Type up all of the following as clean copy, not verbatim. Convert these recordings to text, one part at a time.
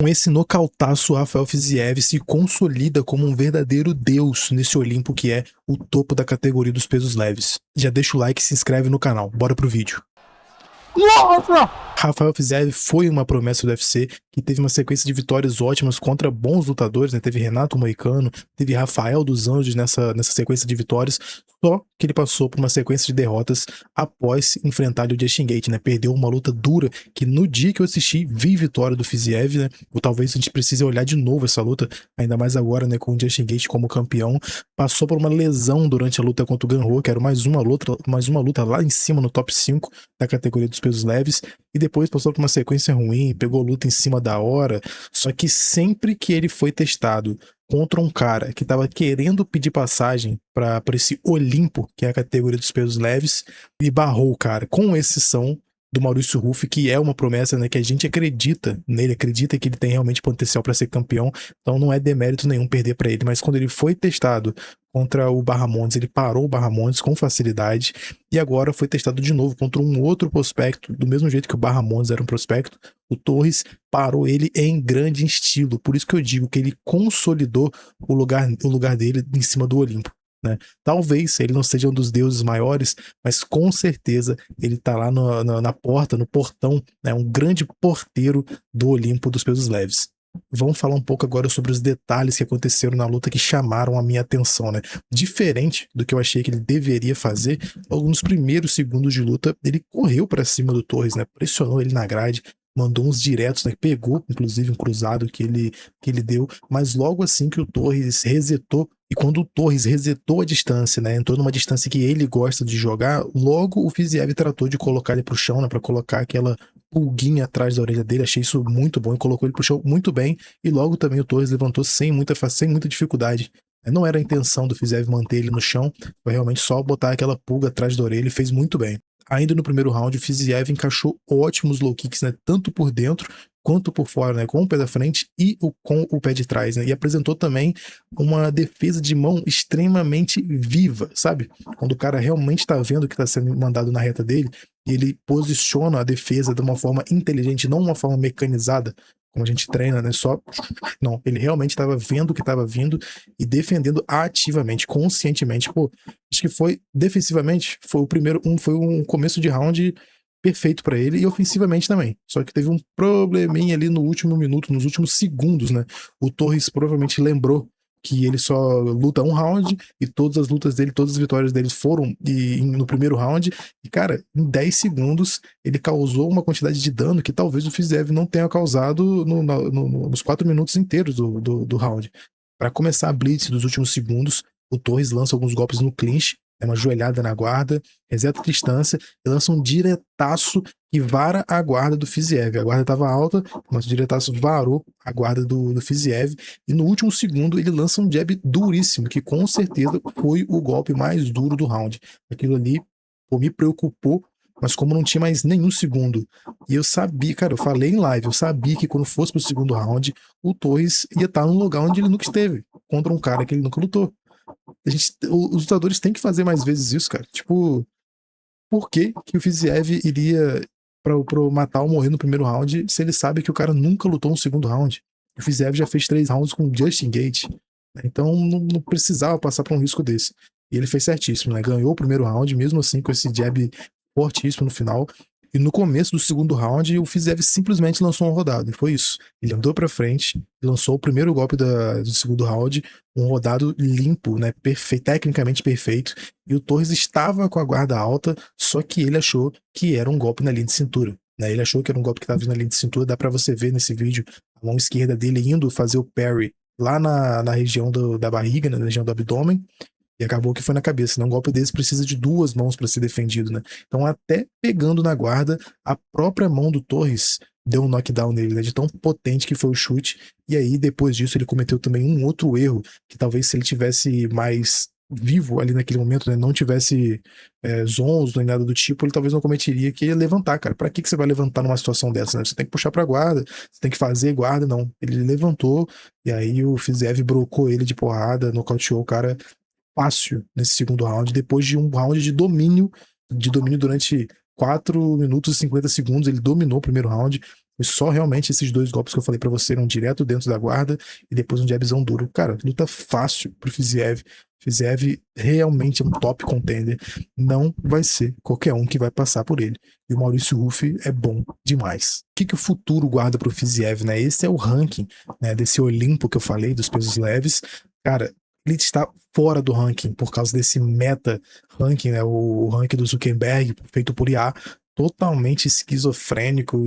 Com esse nocautaço, o Rafael Fiziev se consolida como um verdadeiro deus nesse Olimpo que é o topo da categoria dos pesos leves. Já deixa o like e se inscreve no canal. Bora pro vídeo. Nossa! Rafael Fiziev foi uma promessa do UFC que teve uma sequência de vitórias ótimas contra bons lutadores, né? Teve Renato Moicano, teve Rafael dos Anjos nessa sequência de vitórias, só que ele passou por uma sequência de derrotas após enfrentar o Justin Gaethje, né? Perdeu uma luta dura que no dia que eu assisti vi vitória do Fiziev, né? Ou talvez a gente precise olhar de novo essa luta, ainda mais agora, né? Com o Justin Gaethje como campeão. Passou por uma lesão durante a luta contra o Ganrot, que era mais uma luta lá em cima no top 5 da categoria dos pesos leves, e depois passou por uma sequência ruim, pegou luta em cima da hora, só que sempre que ele foi testado contra um cara que tava querendo pedir passagem para esse Olimpo, que é a categoria dos pesos leves, ele barrou o cara, com exceção do Maurício Ruffi, que é uma promessa, né, que a gente acredita nele, acredita que ele tem realmente potencial para ser campeão, então não é demérito nenhum perder para ele, mas quando ele foi testado contra o Barramontes, ele parou o Barramontes com facilidade, e agora foi testado de novo contra um outro prospecto, do mesmo jeito que o Barramontes era um prospecto, o Torres parou ele em grande estilo, por isso que eu digo que ele consolidou o lugar dele em cima do Olimpo. Né? Talvez ele não seja um dos deuses maiores, mas com certeza ele tá lá na porta, no portão, né? Um grande porteiro do Olimpo dos pesos leves. Vamos falar um pouco agora sobre os detalhes que aconteceram na luta que chamaram a minha atenção, né? Diferente do que eu achei que ele deveria fazer, logo nos primeiros segundos de luta, ele correu para cima do Torres, né? Pressionou ele na grade, mandou uns diretos, né? Pegou, inclusive, um cruzado que ele deu, mas logo assim que o Torres resetou, e quando o Torres resetou a distância, né? Entrou numa distância que ele gosta de jogar, logo o Fiziev tratou de colocar ele pro chão, né? Pra colocar aquela pulguinha atrás da orelha dele, achei isso muito bom, e colocou ele pro chão muito bem, e logo também o Torres levantou sem muita dificuldade. Não era a intenção do Fiziev manter ele no chão, foi realmente só botar aquela pulga atrás da orelha e fez muito bem. Ainda no primeiro round, o Fiziev encaixou ótimos low kicks, né? Tanto por dentro quanto por fora, né? Com o pé da frente e com o pé de trás, né? E apresentou também uma defesa de mão extremamente viva, sabe? Quando o cara realmente tá vendo que tá sendo mandado na reta dele, e ele posiciona a defesa de uma forma inteligente, não uma forma mecanizada, como a gente treina, né? Só. Não, ele realmente estava vendo o que estava vindo e defendendo ativamente, conscientemente. Pô, acho que foi, defensivamente, foi um começo de round perfeito para ele, e ofensivamente também. Só que teve um probleminha ali no último minuto, nos últimos segundos, né? O Torres provavelmente lembrou que ele só luta um round, e todas as lutas dele, todas as vitórias dele foram no primeiro round, e cara, em 10 segundos ele causou uma quantidade de dano que talvez o Fiziev não tenha causado nos 4 minutos inteiros do round. Para começar a blitz dos últimos segundos, o Torres lança alguns golpes no clinch, é uma joelhada na guarda, reseta a distância e lança um diretaço que vara a guarda do Fiziev. A guarda estava alta, mas o diretaço varou a guarda do Fiziev, e no último segundo ele lança um jab duríssimo, que com certeza foi o golpe mais duro do round. Aquilo ali, pô, me preocupou, mas como não tinha mais nenhum segundo, e eu sabia, cara, eu falei em live, eu sabia que quando fosse pro segundo round, o Torres ia estar num lugar onde ele nunca esteve, contra um cara que ele nunca lutou. Os lutadores têm que fazer mais vezes isso, cara. Tipo, por que o Fiziev iria pro matar ou morrer no primeiro round se ele sabe que o cara nunca lutou um segundo round? O Fiziev já fez 3 rounds com o Justin Gaethje, né? Então não precisava passar por um risco desse. E ele fez certíssimo, né? Ganhou o primeiro round, mesmo assim com esse jab fortíssimo no final. E no começo do segundo round, o Fiziev simplesmente lançou uma rodada, e foi isso. Ele andou pra frente, lançou o primeiro golpe do segundo round, um rodado limpo, né, perfeito, tecnicamente perfeito, e o Torres estava com a guarda alta, só que ele achou que era um golpe na linha de cintura. Né? Ele achou que era um golpe que estava vindo na linha de cintura, dá pra você ver nesse vídeo a mão esquerda dele indo fazer o parry lá na região da barriga, né, na região do abdômen, e acabou que foi na cabeça, né? Um golpe desse precisa de 2 mãos para ser defendido, né? Então, até pegando na guarda, a própria mão do Torres deu um knockdown nele, né? De tão potente que foi o chute. E aí, depois disso, ele cometeu também um outro erro, que talvez se ele tivesse mais vivo ali naquele momento, né? Não tivesse zonzo nem nada do tipo, ele talvez não cometeria, que ia levantar, cara. Pra que você vai levantar numa situação dessa, né? Você tem que puxar pra guarda, você tem que fazer guarda, não. Ele levantou, e aí o Fiziev brocou ele de porrada, nocauteou o cara fácil nesse segundo round, depois de um round de domínio durante 4 minutos e 50 segundos, ele dominou o primeiro round, Foi só realmente esses 2 golpes que eu falei pra você, um direto dentro da guarda e depois um jabzão duro. Cara, luta fácil pro Fiziev. Fiziev realmente é um top contender. Não vai ser qualquer um que vai passar por ele. E o Maurício Ruff é bom demais. O que o futuro guarda pro Fiziev, né? Esse é o ranking, né, desse Olimpo que eu falei, dos pesos leves. Cara, ele está fora do ranking por causa desse meta ranking, né? O ranking do Zuckerberg, feito por IA, totalmente esquizofrênico.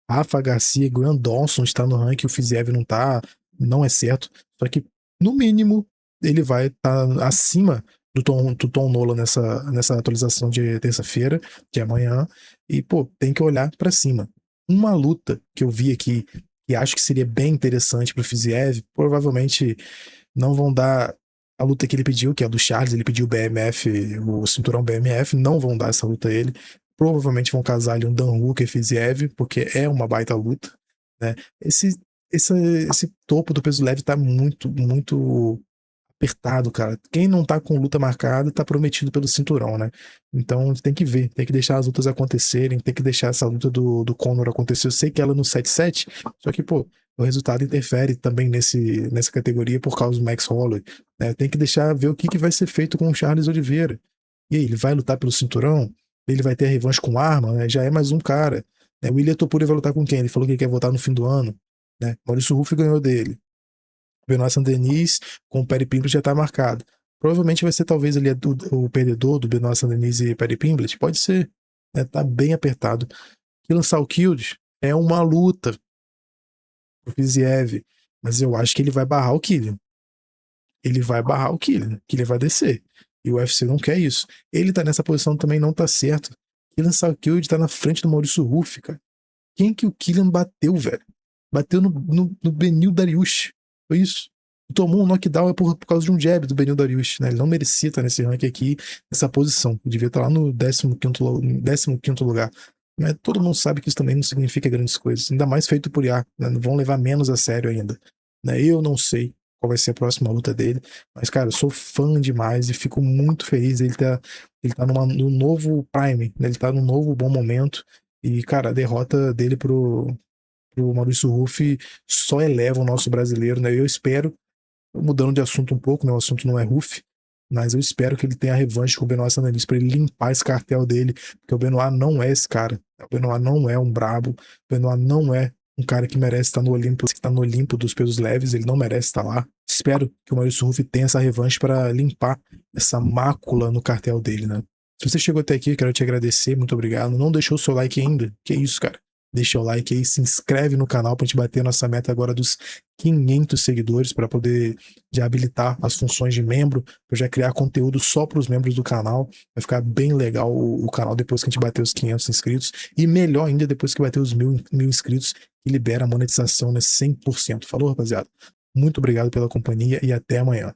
Rafa Garcia, Grant Dawson está no ranking, o Fiziev não tá, não é certo. Só que, no mínimo, ele vai estar acima do Tom Nola nessa atualização de terça-feira, de amanhã. E, pô, tem que olhar para cima. Uma luta que eu vi aqui, e acho que seria bem interessante pro Fiziev, provavelmente não vão dar a luta que ele pediu, que é a do Charles, ele pediu o BMF, o cinturão BMF, não vão dar essa luta a ele. Provavelmente vão casar ali um Dan Hooker e Fiziev, porque é uma baita luta, né? Esse topo do peso leve tá muito, muito apertado, cara. Quem não tá com luta marcada tá prometido pelo cinturão, né? Então tem que ver, tem que deixar as lutas acontecerem, tem que deixar essa luta do Conor acontecer. Eu sei que ela no 7-7, só que, pô, o resultado interfere também nessa categoria por causa do Max Holloway, né? Tem que deixar ver o que vai ser feito com o Charles Oliveira. E aí, ele vai lutar pelo cinturão? Ele vai ter a revanche com arma, né? Já é mais um cara. Né? O William Topuria vai lutar com quem? Ele falou que ele quer voltar no fim do ano, né? Maurício Ruff ganhou dele. Benoit Saint-Denis com o Perry Pimblett já tá marcado. Provavelmente vai ser talvez ali o perdedor do Benoit Saint-Denis e Perry Pimblett. Pode ser. Né? Tá bem apertado. Killian Salkild é uma luta pro Fiziev, mas eu acho que ele vai barrar o Killian. Ele vai barrar o Killian vai descer. E o UFC não quer isso. Ele tá nessa posição também, não tá certo. Killian Salkild tá na frente do Maurício Ruff, cara. Quem que o Killian bateu, velho? Bateu no Beneil Dariush. Foi isso. Tomou um knockdown por causa de um jab do Beneil Dariush, né? Ele não merecia estar nesse ranking aqui, nessa posição. Ele devia estar lá no 15º lugar. Mas todo mundo sabe que isso também não significa grandes coisas. Ainda mais feito por IA, né? Vão levar menos a sério ainda. Né? Eu não sei qual vai ser a próxima luta dele. Mas, cara, eu sou fã demais e fico muito feliz. Ele tá num novo prime, né? Ele tá num novo bom momento. E, cara, a derrota dele pro Maurício Ruff só eleva o nosso brasileiro, né? Eu espero, mudando de assunto um pouco, né? O assunto não é Ruff, mas eu espero que ele tenha a revanche com o Benoit Saint-Denis pra ele limpar esse cartel dele, porque o Benoit não é esse cara. O Benoit não é um brabo, o Benoit não é um cara que merece estar no Olimpo, que tá no Olimpo dos pesos leves, ele não merece estar lá. Espero que o Maurício Ruff tenha essa revanche para limpar essa mácula no cartel dele, né? Se você chegou até aqui, quero te agradecer, muito obrigado. Não deixou o seu like ainda? Que isso, cara? Deixa o like aí, se inscreve no canal pra gente bater a nossa meta agora dos 500 seguidores para poder já habilitar as funções de membro, para já criar conteúdo só para os membros do canal. Vai ficar bem legal o canal depois que a gente bater os 500 inscritos e melhor ainda depois que bater os 1000 inscritos e libera a monetização, né, 100%. Falou, rapaziada? Muito obrigado pela companhia e até amanhã.